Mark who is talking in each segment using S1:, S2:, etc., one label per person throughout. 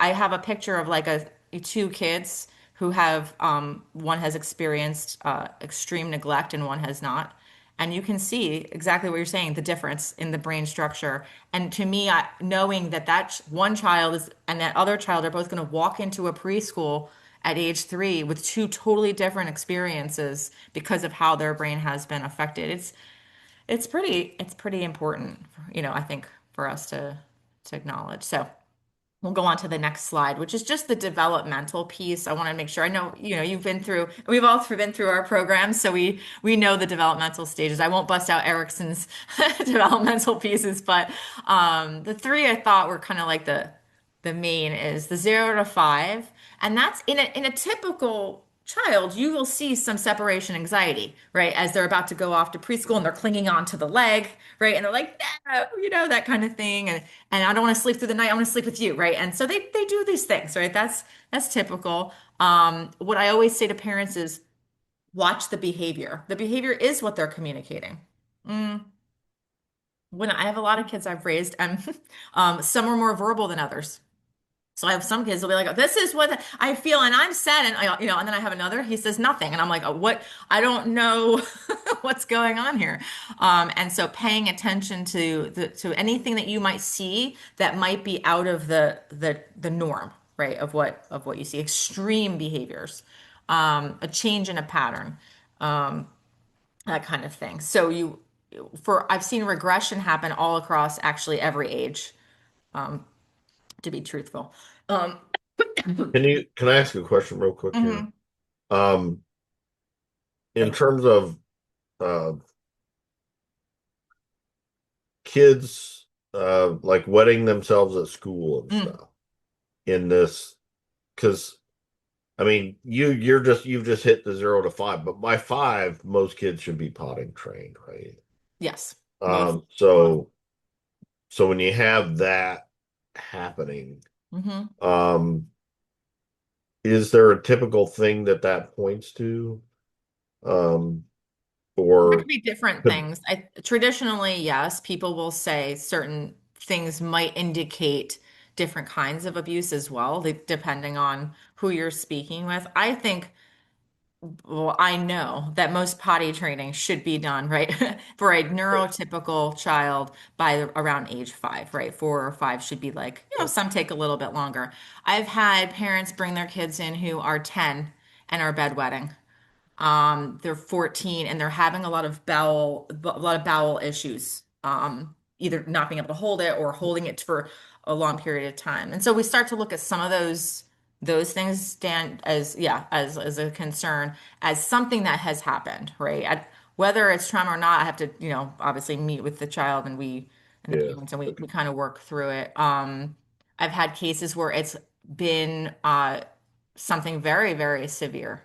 S1: I have a picture of like a two kids who have one has experienced extreme neglect and one has not. And you can see exactly what you're saying, the difference in the brain structure. And to me, knowing that one child is and that other child are both going to walk into a preschool at age 3 with two totally different experiences because of how their brain has been affected. It's pretty important, I think for us to acknowledge. So we'll go on to the next slide, which is just the developmental piece. I want to make sure I know, we've all been through our programs, so we know the developmental stages. I won't bust out Erickson's developmental pieces, but the three I thought were kind of like the main is the 0 to 5, and that's in a typical child, you will see some separation anxiety, right? As they're about to go off to preschool and they're clinging on to the leg, right? And they're like, no, that kind of thing. And I don't want to sleep through the night. I want to sleep with you, right? And so they do these things, right? That's typical. What I always say to parents is watch the behavior. The behavior is what they're communicating. Mm. When I have a lot of kids I've raised, and some are more verbal than others. So I have some kids will be like, "This is what I feel," and I'm sad, and and then I have another. He says nothing, and I'm like, "What? I don't know what's going on here." And so paying attention to anything that you might see that might be out of the norm, right? Of what you see, extreme behaviors, a change in a pattern, that kind of thing. So I've seen regression happen all across actually every age, to be truthful. Um,
S2: Can I ask a question real quick here?
S1: mhm.
S2: Um, in terms of uh kids like wetting themselves at school and
S1: Mm.
S2: stuff in this, because I mean you've just hit the 0 to 5, but by 5 most kids should be potting trained, right?
S1: Yes, most.
S2: Um, so so when you have that happening,
S1: Hmm.
S2: um, is there a typical thing that points to? Um,
S1: There
S2: or
S1: could be different
S2: could
S1: things. Traditionally, yes, people will say certain things might indicate different kinds of abuse as well, depending on who you're speaking with. I think, well, I know that most potty training should be done, right, for a neurotypical child by around age 5, right? 4 or 5 should be like, some take a little bit longer. I've had parents bring their kids in who are 10 and are bedwetting. They're 14 and they're having a lot of bowel issues. Either not being able to hold it or holding it for a long period of time. And so we start to look at some of those things stand as yeah as a concern as something that has happened, right? Whether it's trauma or not, I have to obviously meet with the child and the
S2: yeah,
S1: parents and we
S2: okay,
S1: we kind of work through it. I've had cases where it's been something very, very severe,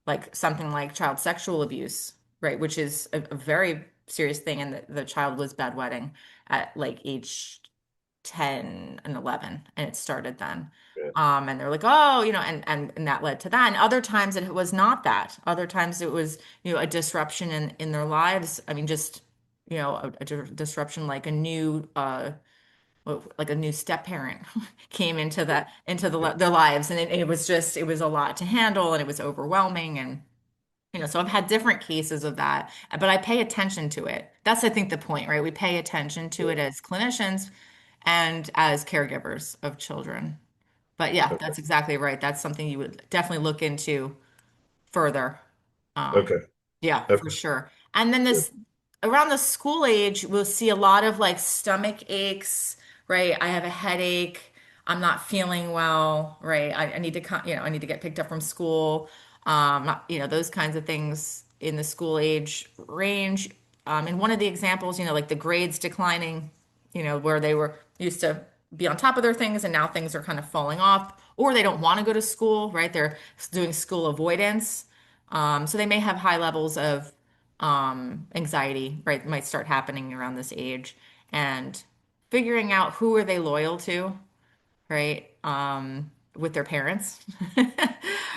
S1: like something like child sexual abuse, right? Which is a very serious thing. And the child was bedwetting at like age 10 and 11, and it started then.
S2: yeah,
S1: And they're like, oh, and that led to that. And other times it was not that. Other times it was, a disruption in their lives. I mean, just, a disruption like a new step parent came their lives, and it was a lot to handle, and it was overwhelming, and so I've had different cases of that, but I pay attention to it. That's, I think, the point, right? We pay attention to
S2: yeah.
S1: it as clinicians and as caregivers of children. But yeah,
S2: Okay,
S1: that's exactly right. That's something you would definitely look into further. Um,
S2: okay,
S1: yeah, for
S2: okay.
S1: sure. And then this around the school age, we'll see a lot of like stomach aches, right? I have a headache. I'm not feeling well, right? I need to come, I need to get picked up from school. Those kinds of things in the school age range. And one of the examples, like the grades declining, where they were used to be on top of their things and now things are kind of falling off, or they don't want to go to school, right? They're doing school avoidance. So they may have high levels of anxiety, right? Might start happening around this age, and figuring out who are they loyal to, right? With their parents,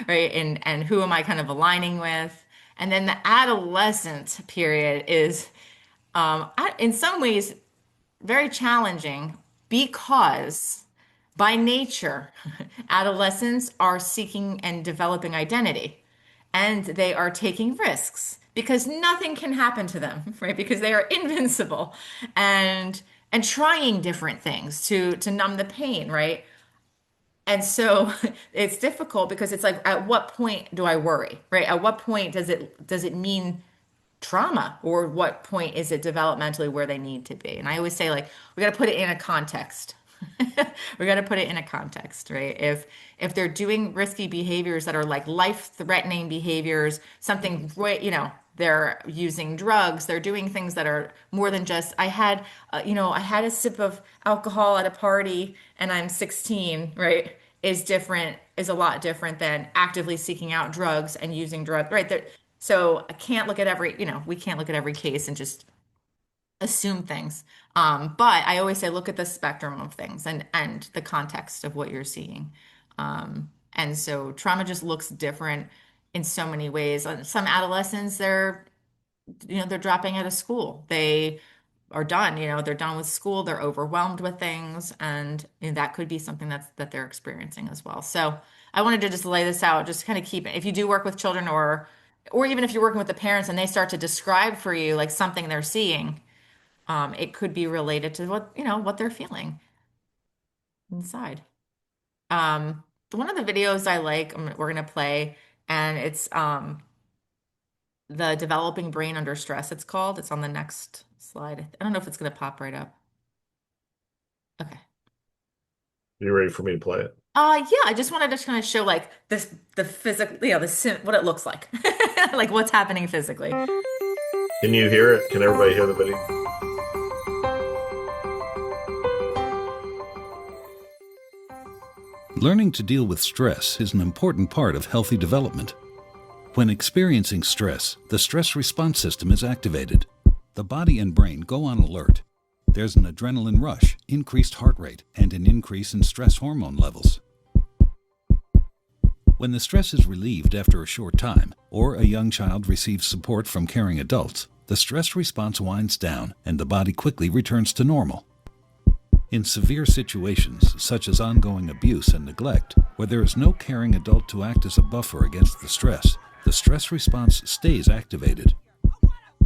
S1: right? And who am I kind of aligning with? And then the adolescent period is, in some ways, very challenging because By nature, adolescents are seeking and developing identity, and they are taking risks because nothing can happen to them, right? Because they are invincible and trying different things to numb the pain, right? And so it's difficult because it's like, at what point do I worry, right? At what point does it mean trauma, or what point is it developmentally where they need to be? And I always say, like, we got to put it in a context. We got to put it in a context, right? If they're doing risky behaviors that are like life-threatening behaviors, something, they're using drugs, they're doing things that are more than just, I had a sip of alcohol at a party and I'm 16, right? Is a lot different than actively seeking out drugs and using drugs, right? So I can't look at we can't look at every case and just assume things. But I always say, look at the spectrum of things and the context of what you're seeing. And so trauma just looks different in so many ways. Some adolescents, they're dropping out of school. They are done, they're done with school, they're overwhelmed with things, and that could be something that they're experiencing as well. So I wanted to just lay this out, just kind of keep it. If you do work with children, or even if you're working with the parents and they start to describe for you like something they're seeing, it could be related to what they're feeling inside. One of the videos I like, we're gonna play, and it's the developing brain under stress. It's called. It's on the next slide. I don't know if it's gonna pop right up. Okay.
S2: You ready for me to play it?
S1: Yeah, I just wanted to kind of show like this, the physical, what it looks like, like what's happening physically.
S2: Can you hear it? Can everybody hear the video?
S3: Learning to deal with stress is an important part of healthy development. When experiencing stress, the stress response system is activated. The body and brain go on alert. There's an adrenaline rush, increased heart rate, and an increase in stress hormone levels. When the stress is relieved after a short time, or a young child receives support from caring adults, the stress response winds down and the body quickly returns to normal. In severe situations, such as ongoing abuse and neglect, where there is no caring adult to act as a buffer against the stress response stays activated.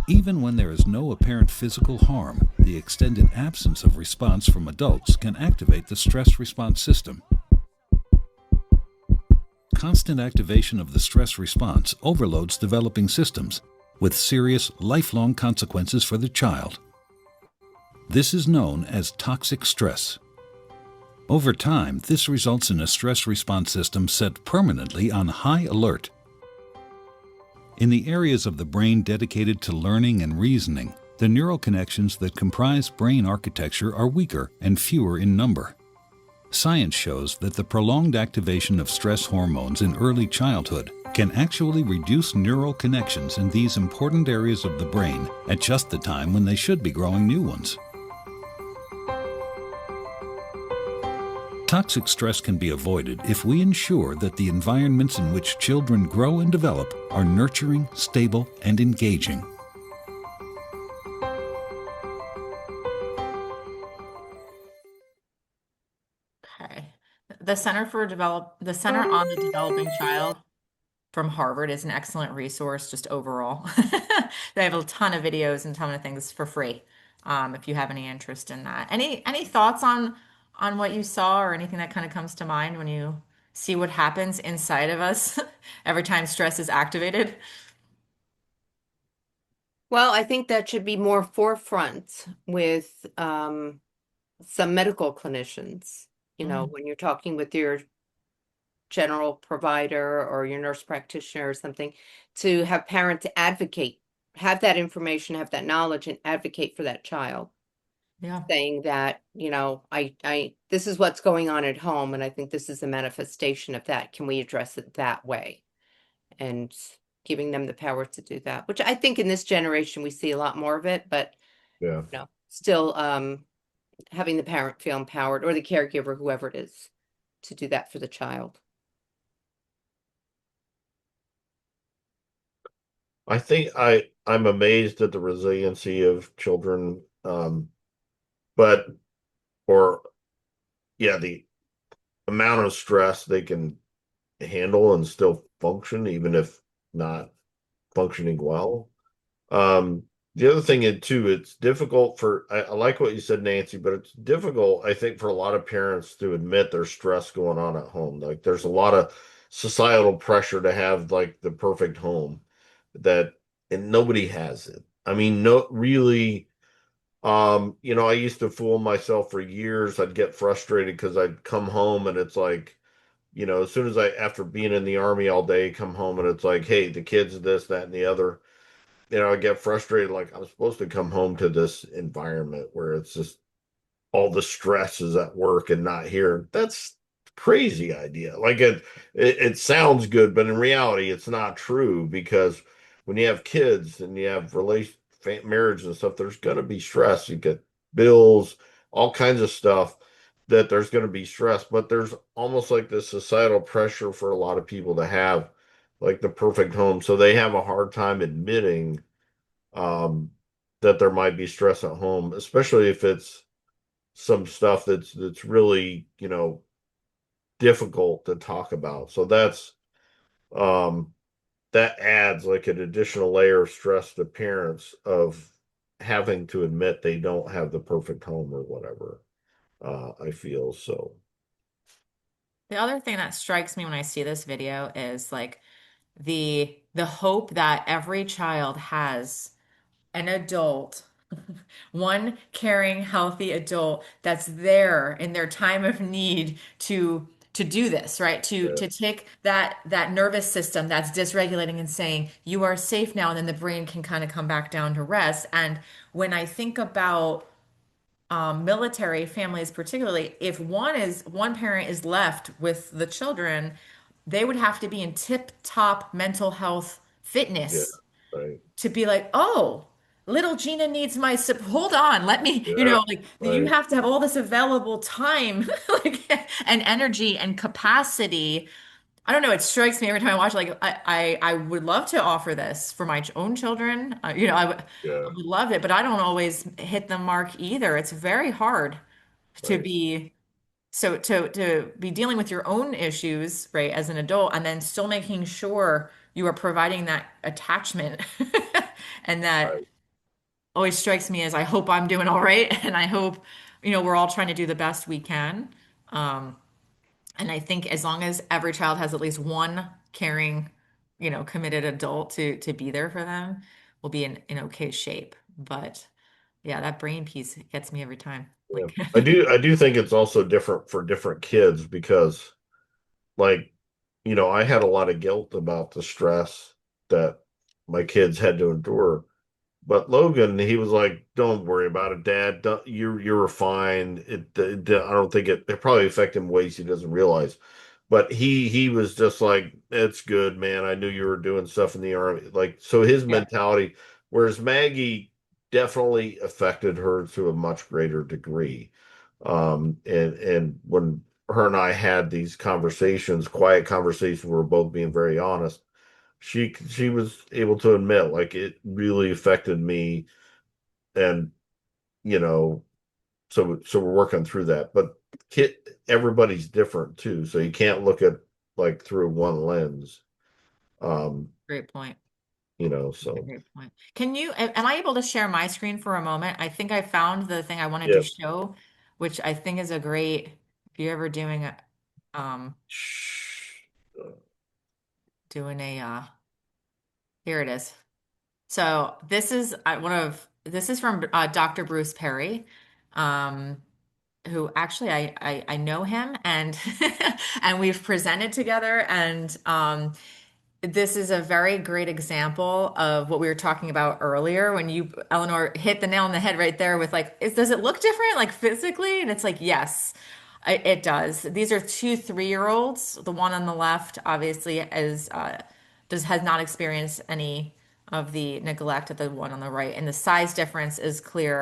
S3: Even when there is no apparent physical harm, the extended absence of response from adults can activate the stress response system. Constant activation of the stress response overloads developing systems, with serious, lifelong consequences for the child. This is known as toxic stress. Over time, this results in a stress response system set permanently on high alert. In the areas of the brain dedicated to learning and reasoning, the neural connections that comprise brain architecture are weaker and fewer in number. Science shows that the prolonged activation of stress hormones in early childhood can actually reduce neural connections in these important areas of the brain at just the time when they should be growing new ones. Toxic stress can be avoided if we ensure that the environments in which children grow and develop are nurturing, stable, and engaging.
S1: Okay. The Center on the Developing Child from Harvard is an excellent resource just overall. They have a ton of videos and ton of things for free. If you have any interest in that. Any thoughts on what you saw, or anything that kind of comes to mind when you see what happens inside of us every time stress is activated?
S4: Well, I think that should be more forefront with some medical clinicians.
S1: Mm,
S4: When you're talking with your general provider or your nurse practitioner or something, to have parents advocate, have that information, have that knowledge, and advocate for that child,
S1: yeah.
S4: saying that, this is what's going on at home, and I think this is a manifestation of that. Can we address it that way? And giving them the power to do that, which I think in this generation we see a lot more of it, but
S2: Yeah.
S4: still having the parent feel empowered, or the caregiver, whoever it is, to do that for the child.
S2: I think I'm amazed at the resiliency of children. But or yeah, amount of stress they can handle and still function, even if not functioning well. Um, the other thing is too, it's difficult for I like what you said, Nancy, but it's difficult, I think, for a lot of parents to admit there's stress going on at home. Like there's a lot of societal pressure to have like the perfect home that and nobody has it. I mean, no really I used to fool myself for years. I'd get frustrated because I'd come home and it's like, as soon as after being in the army all day, come home and it's like, hey, the kids, this, that, and the other. I get frustrated. Like I'm supposed to come home to this environment where it's just all the stress is at work and not here. That's crazy idea. Like it sounds good, but in reality, it's not true because when you have kids and you have marriage and stuff, there's going to be stress. You get bills, all kinds of stuff that there's going to be stress, but there's almost like this societal pressure for a lot of people to have like the perfect home. So they have a hard time admitting um, that there might be stress at home, especially if it's some stuff that's really, difficult to talk about. So um that adds like an additional layer of stress to parents of having to admit they don't have the perfect home or whatever. I feel so.
S1: The other thing that strikes me when I see this video is like the hope that every child has an adult, one caring, healthy adult that's there in their time of need to do this, right?
S2: Yeah,
S1: To take that nervous system that's dysregulating and saying, you are safe now, and then the brain can kind of come back down to rest. And when I think about military families, particularly, if one parent is left with the children, they would have to be in tip-top mental health
S2: yeah,
S1: fitness
S2: right.
S1: to be like, oh, little Gina needs my hold on, let me,
S2: Yeah,
S1: like you
S2: right,
S1: have to have all this available time like and energy and capacity. I don't know, it strikes me every time I watch, like I would love to offer this for my own children. I
S2: yeah,
S1: would love it, but I don't always hit the mark either. It's very hard to
S2: right,
S1: be to be dealing with your own issues, right, as an adult, and then still making sure you are providing that attachment. And that
S2: right.
S1: always strikes me as I hope I'm doing all right, and I hope, we're all trying to do the best we can. Um, and I think as long as every child has at least one caring, committed adult to be there for them, we'll be in okay shape. But yeah, that brain piece gets me every time.
S2: Yeah.
S1: Like,
S2: I do think it's also different for different kids because like, I had a lot of guilt about the stress that my kids had to endure. But Logan, he was like, "Don't worry about it, Dad. Don't, you're fine. I don't think it probably affected him ways he doesn't realize." But he was just like, "It's good, man. I knew you were doing stuff in the army." Like, so his
S1: yeah,
S2: mentality, whereas Maggie definitely affected her to a much greater degree. And when her and I had these conversations, quiet conversations, we were both being very honest. She was able to admit like it really affected me, and you know, so we're working through that. But kid, everybody's different too, so you can't look at like through one lens. Um,
S1: great point. That's a
S2: so
S1: great point. Am I able to share my screen for a moment? I think I found the thing I wanted to
S2: yeah.
S1: show, which I think is a great, if you're ever um,
S2: Shh.
S1: doing here it is. So this is from Dr. Bruce Perry, um, who actually I know him and and we've presented together, and this is a very great example of what we were talking about earlier when you, Eleanor, hit the nail on the head right there with like, does it look different like physically? And it's like, yes, it does. These are two 3-year-olds. The one on the left obviously has not experienced any of the neglect of the one on the right, and the size difference is clear.